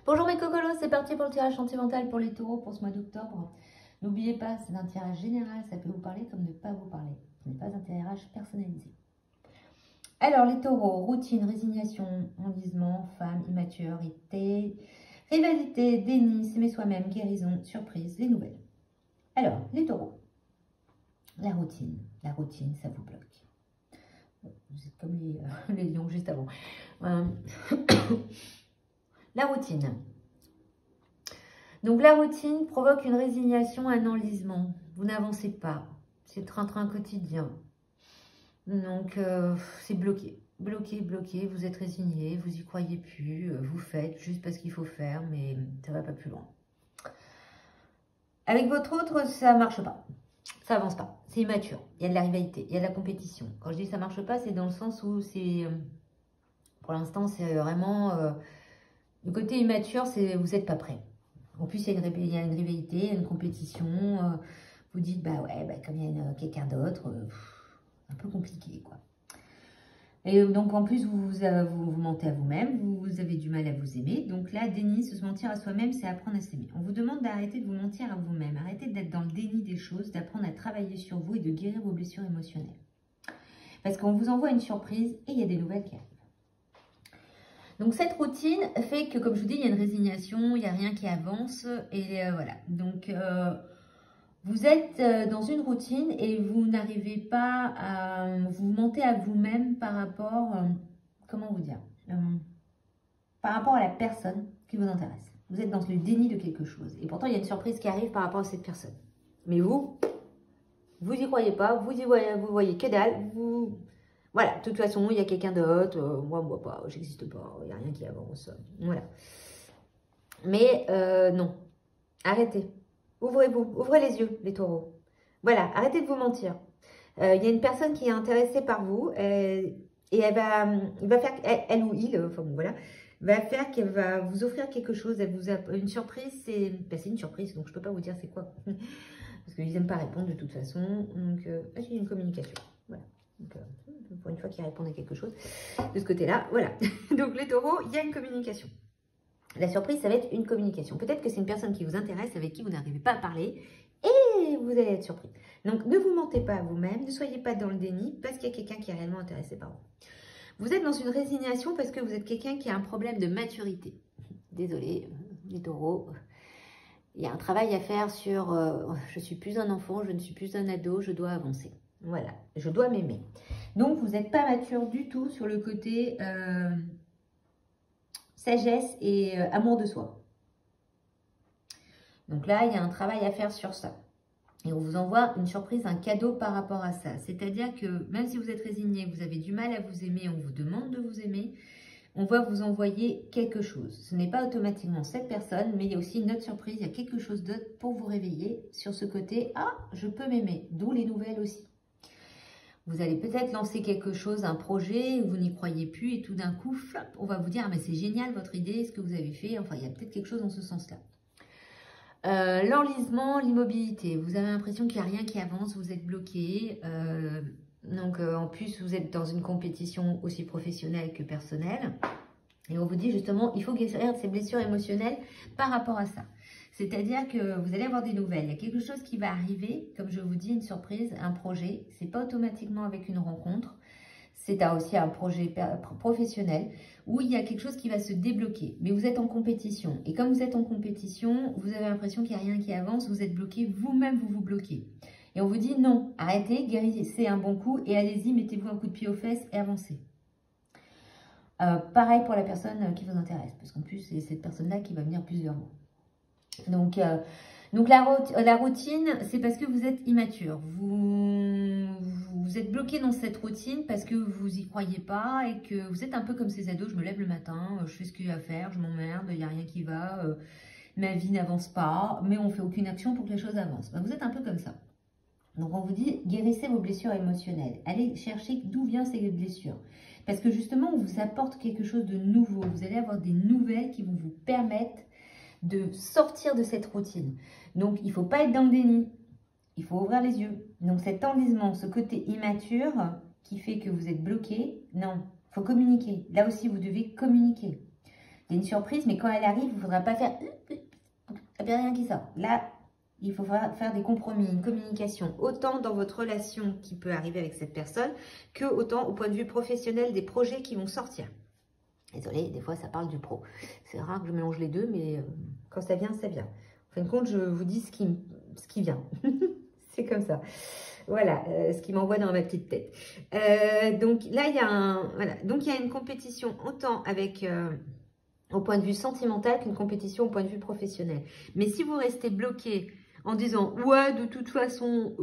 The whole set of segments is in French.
Bonjour mes cocolos, c'est parti pour le tirage sentimental pour les taureaux pour ce mois d'octobre. N'oubliez pas, c'est un tirage général, ça peut vous parler comme ne pas vous parler. Ce n'est pas un tirage personnalisé. Alors les taureaux, routine, résignation, enlisement, femme, immaturité, rivalité, déni, s'aimer soi-même, guérison, surprise, les nouvelles. Alors les taureaux, la routine, ça vous bloque. Vous êtes comme les lions juste avant. La routine. Donc la routine provoque une résignation, un enlisement. Vous n'avancez pas. C'est le train-train quotidien. Donc c'est bloqué. Bloqué. Vous êtes résigné, vous y croyez plus. Vous faites juste parce qu'il faut faire, mais ça ne va pas plus loin. Avec votre autre, ça ne marche pas. Ça avance pas. C'est immature. Il y a de la rivalité, il y a de la compétition. Quand je dis ça ne marche pas, c'est dans le sens où c'est... Pour l'instant, c'est vraiment... le côté immature, c'est vous n'êtes pas prêt. En plus, il y a une rivalité, il y a une compétition. Vous dites, bah ouais, bah, comme il y a quelqu'un d'autre, un peu compliqué, quoi. Et donc, en plus, vous mentez à vous-même, vous avez du mal à vous aimer. Donc là, déni, se mentir à soi-même, c'est apprendre à s'aimer. On vous demande d'arrêter de vous mentir à vous-même. Arrêtez d'être dans le déni des choses, d'apprendre à travailler sur vous et de guérir vos blessures émotionnelles. Parce qu'on vous envoie une surprise et il y a des nouvelles qui arrivent. Donc cette routine fait que, comme je vous dis, il y a une résignation, il n'y a rien qui avance. Et voilà. Donc vous êtes dans une routine et vous n'arrivez pas à vous monter à vous-même par rapport, comment vous dire, par rapport à la personne qui vous intéresse. Vous êtes dans le déni de quelque chose. Et pourtant, il y a une surprise qui arrive par rapport à cette personne. Mais vous y croyez pas, vous voyez que dalle, Voilà, de toute façon, il y a quelqu'un d'autre, moi, on ne voit pas, j'existe pas, il n'y a rien qui avance. Voilà. Mais non, arrêtez. Ouvrez-vous, ouvrez les yeux, les taureaux. Voilà, arrêtez de vous mentir. Il y a une personne qui est intéressée par vous et il va faire, elle ou il, enfin bon, voilà, va faire qu'elle va vous offrir quelque chose, elle vous a une surprise, c'est une surprise, donc je ne peux pas vous dire c'est quoi. Parce qu'ils n'aiment pas répondre de toute façon. Donc, j'ai une communication. Voilà. Donc, pour une fois qu'ils répondent à quelque chose de ce côté-là, voilà. Donc, les taureaux, il y a une communication. La surprise, ça va être une communication. Peut-être que c'est une personne qui vous intéresse, avec qui vous n'arrivez pas à parler, et vous allez être surpris. Donc, ne vous mentez pas à vous-même, ne soyez pas dans le déni, parce qu'il y a quelqu'un qui est réellement intéressé par vous. Vous êtes dans une résignation parce que vous êtes quelqu'un qui a un problème de maturité. Désolée, les taureaux. Il y a un travail à faire sur je ne suis plus un enfant, je ne suis plus un ado, je dois avancer. Voilà, je dois m'aimer. Donc, vous n'êtes pas mature du tout sur le côté sagesse et amour de soi. Donc là, il y a un travail à faire sur ça. Et on vous envoie une surprise, un cadeau par rapport à ça. C'est-à-dire que même si vous êtes résigné, vous avez du mal à vous aimer, on vous demande de vous aimer, on va vous envoyer quelque chose. Ce n'est pas automatiquement cette personne, mais il y a aussi une autre surprise, il y a quelque chose d'autre pour vous réveiller sur ce côté « Ah, je peux m'aimer », d'où les nouvelles aussi. Vous allez peut-être lancer quelque chose, un projet, vous n'y croyez plus et tout d'un coup, flop, on va vous dire « Ah, mais c'est génial votre idée, ce que vous avez fait », enfin il y a peut-être quelque chose dans ce sens-là. L'enlisement, l'immobilité, vous avez l'impression qu'il n'y a rien qui avance, vous êtes bloqué. Donc, en plus, vous êtes dans une compétition aussi professionnelle que personnelle. Et on vous dit justement, il faut guérir ces blessures émotionnelles par rapport à ça. C'est-à-dire que vous allez avoir des nouvelles. Il y a quelque chose qui va arriver, comme je vous dis, une surprise, un projet. Ce n'est pas automatiquement avec une rencontre. C'est aussi un projet professionnel où il y a quelque chose qui va se débloquer. Mais vous êtes en compétition. Et comme vous êtes en compétition, vous avez l'impression qu'il n'y a rien qui avance. Vous êtes bloqué. Vous-même, vous vous bloquez. Et on vous dit non, arrêtez, guérissez un bon coup et allez-y, mettez-vous un coup de pied aux fesses et avancez. Pareil pour la personne qui vous intéresse, parce qu'en plus, c'est cette personne-là qui va venir plus vers vous. Donc la routine, c'est parce que vous êtes immature. Vous êtes bloqué dans cette routine parce que vous n'y croyez pas et que vous êtes un peu comme ces ados. Je me lève le matin, je fais ce qu'il y a à faire, je m'emmerde, il n'y a rien qui va, ma vie n'avance pas, mais on ne fait aucune action pour que les choses avancent. Ben, vous êtes un peu comme ça. Donc, on vous dit, guérissez vos blessures émotionnelles. Allez chercher d'où viennent ces blessures. Parce que justement, on vous apporte quelque chose de nouveau. Vous allez avoir des nouvelles qui vont vous permettre de sortir de cette routine. Donc, il ne faut pas être dans le déni. Il faut ouvrir les yeux. Donc, cet enlisement, ce côté immature qui fait que vous êtes bloqué, non, il faut communiquer. Là aussi, vous devez communiquer. Il y a une surprise, mais quand elle arrive, il ne faudra pas faire... Il n'y a rien qui sort. Là, il faut faire des compromis, une communication. Autant dans votre relation qui peut arriver avec cette personne, que autant au point de vue professionnel des projets qui vont sortir. Désolée, des fois ça parle du pro. C'est rare que je mélange les deux, mais quand ça vient, ça vient. En fin de compte, je vous dis ce qui vient. C'est comme ça. Voilà, ce qui m'envoie dans ma petite tête. Donc là, il y a voilà. Donc il y a une compétition autant avec au point de vue sentimental qu'une compétition au point de vue professionnel. Mais si vous restez bloqué en disant ouais, de toute façon,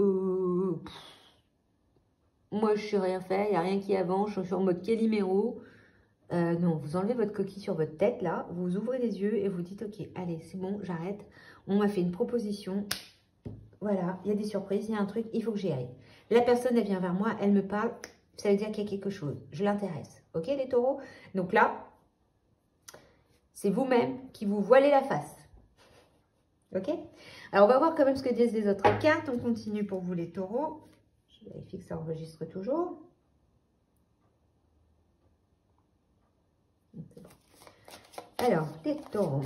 moi je ne sais rien faire, il n'y a rien qui avance, je suis en mode Kéliméro. Non, vous enlevez votre coquille sur votre tête là, vous ouvrez les yeux et vous dites ok, allez, c'est bon, j'arrête. On m'a fait une proposition. Voilà, il y a des surprises, il y a un truc, il faut que j'y aille. La personne, elle vient vers moi, elle me parle, ça veut dire qu'il y a quelque chose. Je l'intéresse. Ok, les taureaux? Donc là, c'est vous-même qui vous voilez la face. Ok? Alors, on va voir quand même ce que disent les autres cartes. On continue pour vous, les taureaux. Je vérifie que ça enregistre toujours. C'est bon. Alors, les taureaux.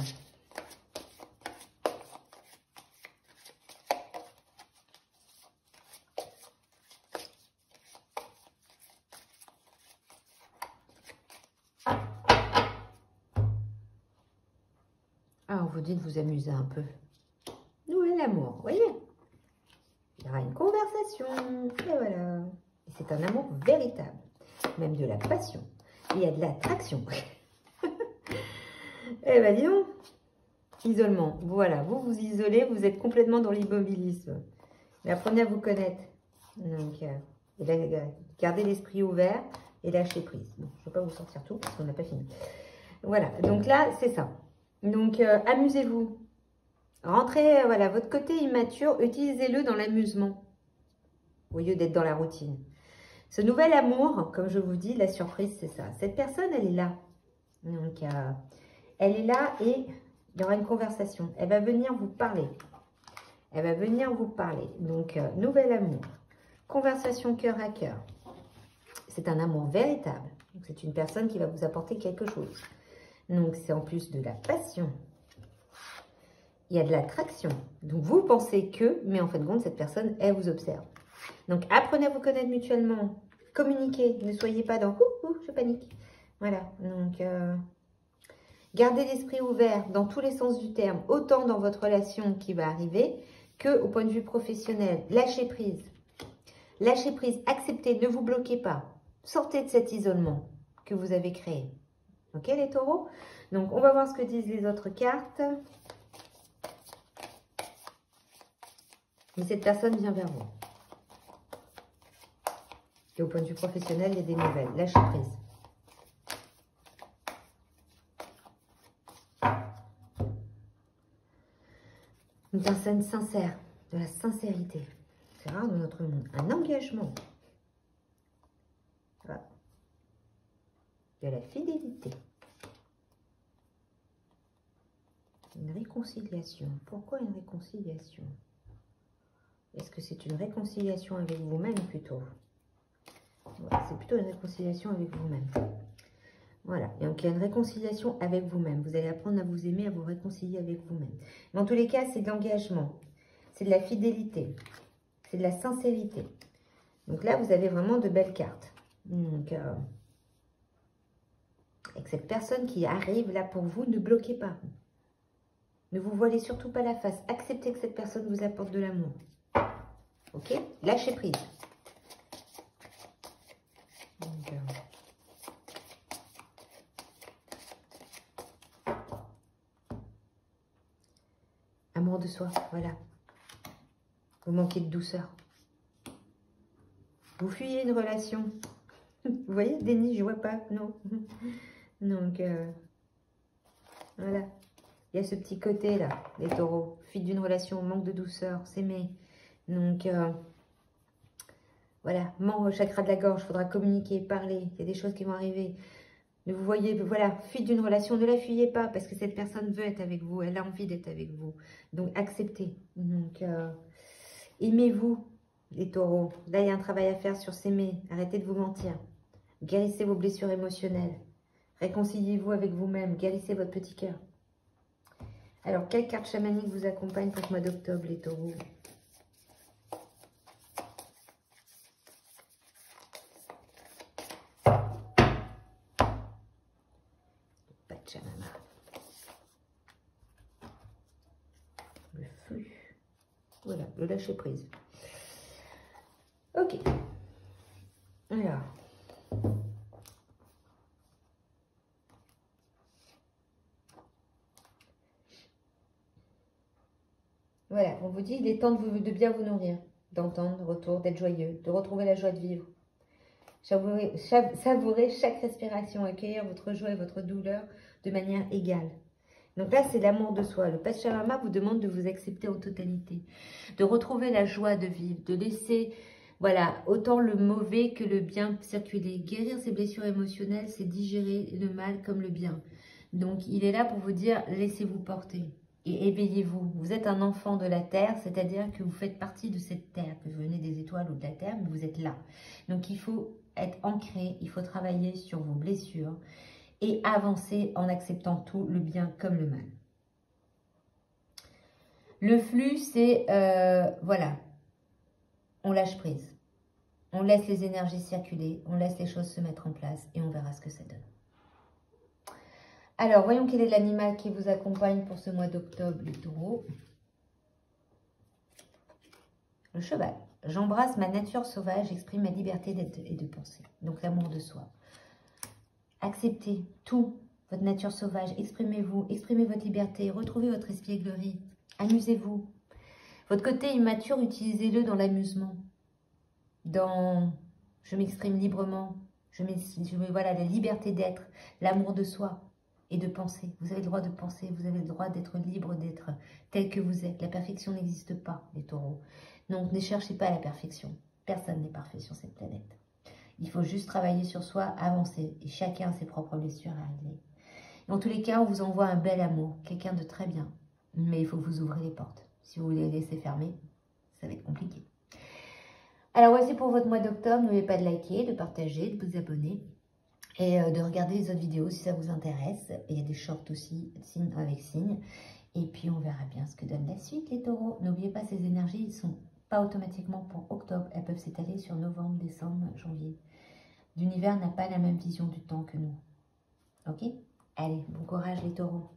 Ah, on vous dit de vous amuser un peu. Nouvel amour, vous voyez? Il y aura une conversation. Et voilà. Et c'est un amour véritable. Même de la passion. Il y a de l'attraction. Eh ben, dis donc. Isolement. Voilà. Vous vous isolez. Vous êtes complètement dans l'immobilisme. Mais apprenez à vous connaître. Donc, gardez l'esprit ouvert et lâchez prise. Bon, je ne vais pas vous sortir tout parce qu'on n'a pas fini. Voilà. Donc là, c'est ça. Donc, amusez-vous. Rentrez, voilà, votre côté immature, utilisez-le dans l'amusement au lieu d'être dans la routine. Ce nouvel amour, comme je vous dis, la surprise, c'est ça. Cette personne, elle est là. Donc, elle est là et il y aura une conversation. Elle va venir vous parler. Elle va venir vous parler. Donc, nouvel amour. Conversation cœur à cœur. C'est un amour véritable. C'est une personne qui va vous apporter quelque chose. Donc, c'est en plus de la passion. Il y a de l'attraction. Donc, vous pensez que, mais en fin de compte, cette personne, elle vous observe. Donc, apprenez à vous connaître mutuellement. Communiquez. Ne soyez pas dans « ouh, je panique ». Voilà. Donc, gardez l'esprit ouvert dans tous les sens du terme, autant dans votre relation qui va arriver que au point de vue professionnel. Lâchez prise. Lâchez prise. Acceptez. Ne vous bloquez pas. Sortez de cet isolement que vous avez créé. Ok, les taureaux? Donc, on va voir ce que disent les autres cartes. Mais cette personne vient vers vous. Et au point de vue professionnel, il y a des nouvelles. Lâchez prise. Une personne sincère, de la sincérité. C'est rare dans notre monde. Un engagement. Voilà. De la fidélité. Une réconciliation. Pourquoi une réconciliation? Est-ce que c'est une réconciliation avec vous-même plutôt? Voilà, c'est plutôt une réconciliation avec vous-même. Voilà, donc il y a une réconciliation avec vous-même. Vous allez apprendre à vous aimer, à vous réconcilier avec vous-même. Dans tous les cas, c'est de l'engagement. C'est de la fidélité. C'est de la sincérité. Donc là, vous avez vraiment de belles cartes. Donc, avec cette personne qui arrive là pour vous, ne bloquez pas. Ne vous voilez surtout pas la face. Acceptez que cette personne vous apporte de l'amour. Ok? Lâchez prise. Donc, amour de soi, voilà. Vous manquez de douceur. Vous fuyez une relation. Vous voyez, déni, je vois pas, non. Donc, voilà. Il y a ce petit côté là, les taureaux. Fuite d'une relation, manque de douceur, s'aimer. Donc, voilà, mort au chakra de la gorge, il faudra communiquer, parler. Il y a des choses qui vont arriver. Ne vous voyez, voilà, fuite d'une relation, ne la fuyez pas parce que cette personne veut être avec vous, elle a envie d'être avec vous. Donc, acceptez. Donc, aimez-vous, les taureaux. Là, il y a un travail à faire sur s'aimer. Arrêtez de vous mentir. Guérissez vos blessures émotionnelles. Réconciliez-vous avec vous-même. Guérissez votre petit cœur. Alors, quelle carte chamanique vous accompagne pour ce mois d'octobre, les taureaux? Pachamama. Le flux. Voilà, le lâcher prise. Ok. Alors. Voilà, on vous dit, il est temps de bien vous nourrir, d'entendre, de retour, d'être joyeux, de retrouver la joie de vivre. Savourer chaque respiration, accueillir votre joie et votre douleur de manière égale. Donc là, c'est l'amour de soi. Le Pachamama vous demande de vous accepter en totalité, de retrouver la joie de vivre, de laisser, voilà, autant le mauvais que le bien circuler. Guérir ses blessures émotionnelles, c'est digérer le mal comme le bien. Donc, il est là pour vous dire, laissez-vous porter et éveillez-vous. Vous êtes un enfant de la Terre, c'est-à-dire que vous faites partie de cette Terre, que vous venez des étoiles ou de la Terre, mais vous êtes là. Donc, il faut être ancré, il faut travailler sur vos blessures et avancer en acceptant tout, le bien comme le mal. Le flux, c'est, voilà, on lâche prise. On laisse les énergies circuler, on laisse les choses se mettre en place et on verra ce que ça donne. Alors, voyons quel est l'animal qui vous accompagne pour ce mois d'octobre, les taureaux. Le cheval. J'embrasse ma nature sauvage, j'exprime ma liberté d'être et de penser. Donc, l'amour de soi. Acceptez tout, votre nature sauvage. Exprimez-vous, exprimez votre liberté, retrouvez votre espièglerie. Amusez-vous. Votre côté immature, utilisez-le dans l'amusement. Dans je m'exprime librement. Voilà, la liberté d'être, l'amour de soi et de penser. Vous avez le droit de penser, vous avez le droit d'être libre, d'être tel que vous êtes. La perfection n'existe pas, les taureaux. Donc, ne cherchez pas la perfection. Personne n'est parfait sur cette planète. Il faut juste travailler sur soi, avancer. Et chacun a ses propres blessures à régler. Dans tous les cas, on vous envoie un bel amour, quelqu'un de très bien. Mais il faut que vous ouvrez les portes. Si vous les laissez fermer, ça va être compliqué. Alors, voici pour votre mois d'octobre. N'oubliez pas de liker, de partager, de vous abonner. Et de regarder les autres vidéos si ça vous intéresse. Il y a des shorts aussi, avec signe. Et puis, on verra bien ce que donne la suite, les taureaux. N'oubliez pas, ces énergies ne sont pas automatiquement pour octobre. Elles peuvent s'étaler sur novembre, décembre, janvier. L'univers n'a pas la même vision du temps que nous. Ok? Allez, bon courage, les taureaux.